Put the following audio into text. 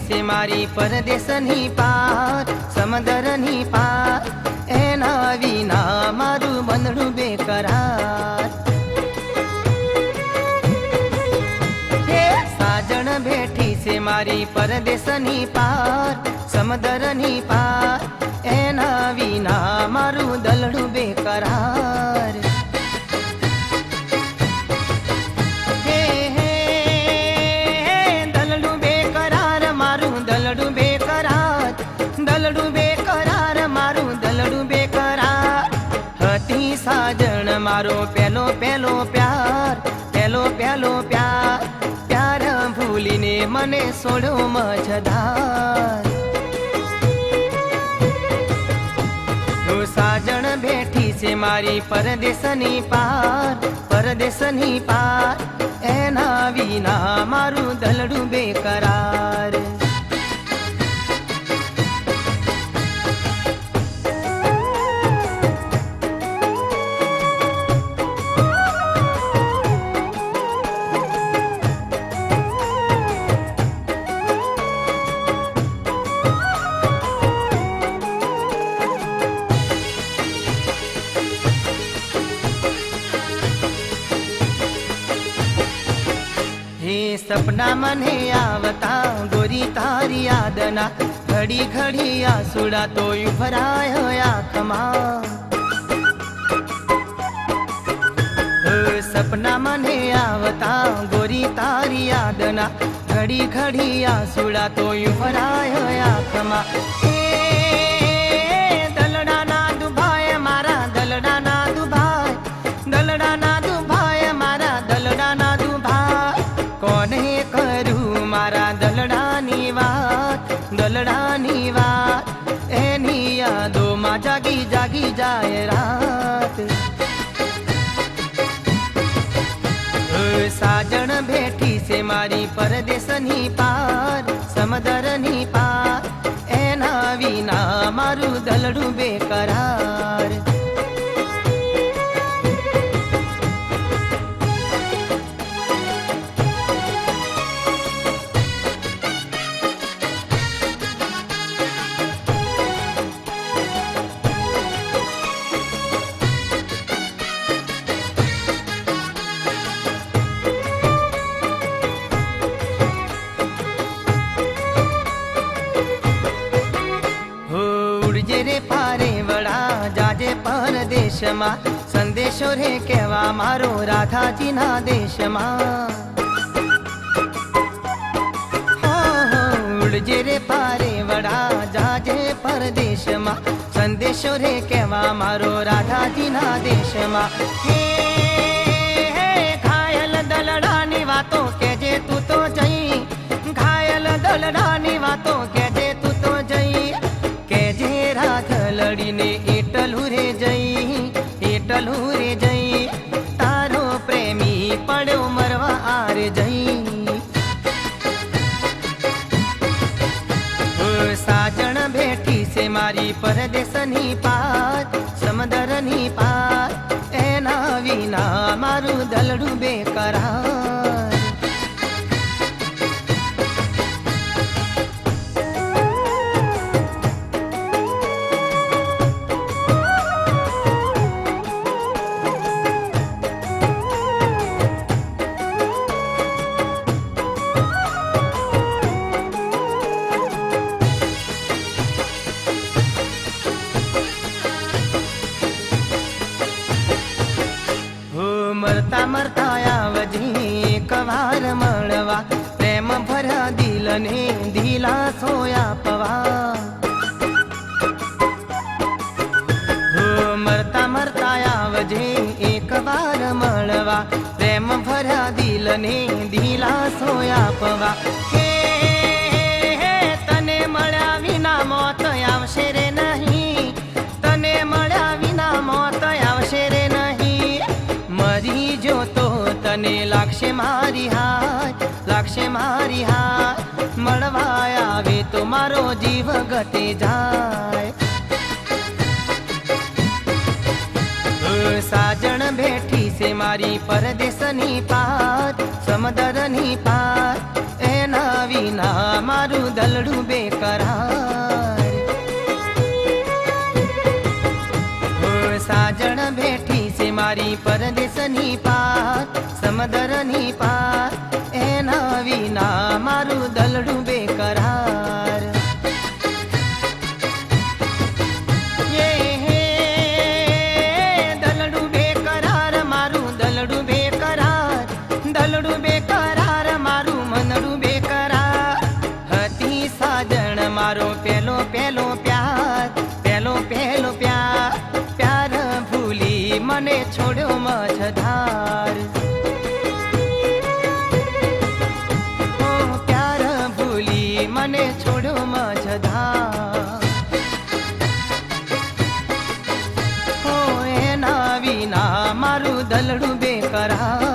છે મારી પરદેશની પાર, સમંદરની પાર, એના વિના મારું બંધડું બેકરાર. હે સાજણ બેઠી છે મારી પરદેશની પાર, સમંદરની પાર, એના વિના મારું દલડું બેકરાર. દલડું બેકરાર મારું દલડું બેકરાર. હતી સાજણ મારો પહેલો પહેલો પ્યાર, પહેલો પહેલો પ્યાર, પ્યાર ભૂલીને મને છોડો મજધાર. સાજણ બેઠી છે મારી પરદેશની પાર, પરદેશની પાર, એના વિના મારું દલડું બેકરાર. સપના મને આવતા ગોરી તારી યાદના, ઘડી ઘડી આસુડા તોય ભરાય આંખમાં. સપના મને આવતા ગોરી તારી યાદના, ઘડી ઘડી આસુડા તોય ભરાય આંખમાં. દલડાના દુભાય મારા દલડાના દુભાય, દલડાના દુભાય મારા દલડાના દુભાય. કોને કરું મારા દલડાની વાત, દલડાની વાત, એની યાદોમાં જાગી જાગી જાય રાત. સાજણ બેઠી છે મારી પરદેશની પાર, સમંદરની પાર, એના વિના મારું દલડું બેકરાર. પરદેશમાં સંદેશો રે કહેવા મારો રાધાજીના દેશમાં. ઉડજે રે પારે વડા જાજે પરદેશમાં, સંદેશો રે કહેવા મારો રાધાજીના દેશમાં. હે ઘાયલ દલડાની વાતો કેજે તું તો જઈ, ઘાયલ દલડાની વાતો કેજે તું તો જઈ, કેજે રાધ લડીને એટલું રે જઈ, એટલું રે જઈ, તારો પ્રેમી પડ્યો મરવા આરે જઈ. સાજણ બેઠી છે મારી પરદેશની પાર, સમંદરની પાર, એના વિના મારું દલડું બેકરાર. મરતા મરતા આવજે એક વાર મળવા, પ્રેમ ભર્યા દિલને દિલાસો આપવા. મરતા મરતા આવજે એક વાર મળવા, પ્રેમ ભર્યા દિલને દિલાસો આપવા. હે તને મળ્યા વિના મોત આવશે રે નહીં, તને મળ્યા વિના મોત આવશે રે નહીં. મરી જો તો તને લાગશે મારી હાય, લાગશે મારી હાય, મળવા આવે તો મારો જીવ ઘટે જાય. સાજણ બેઠી છે મારી પરદેશની પાર, સમંદરની પાર, એના વિના મારું દલડું બેકરાર. ઓ સાજણ બેઠી છે મારી પરદેશની પાર, સમદરની પાર, એના વિના મારું દલડું બેકરાર. દલડું બેકરાર મારું દલડું બેકરાર, દલડું બેકરાર મારું મનડું બેકરાર. હતી સાજણ મારો પેલો પેલો પ્યાર, પેલો પેલો પ્યાર, પ્યાર ભૂલી મને છોડ્યો મझधार. ઓ પ્યાર ભૂલી મને છોડ્યો મझधार. ઓ એના વિના મારું દલડું બેકરાર.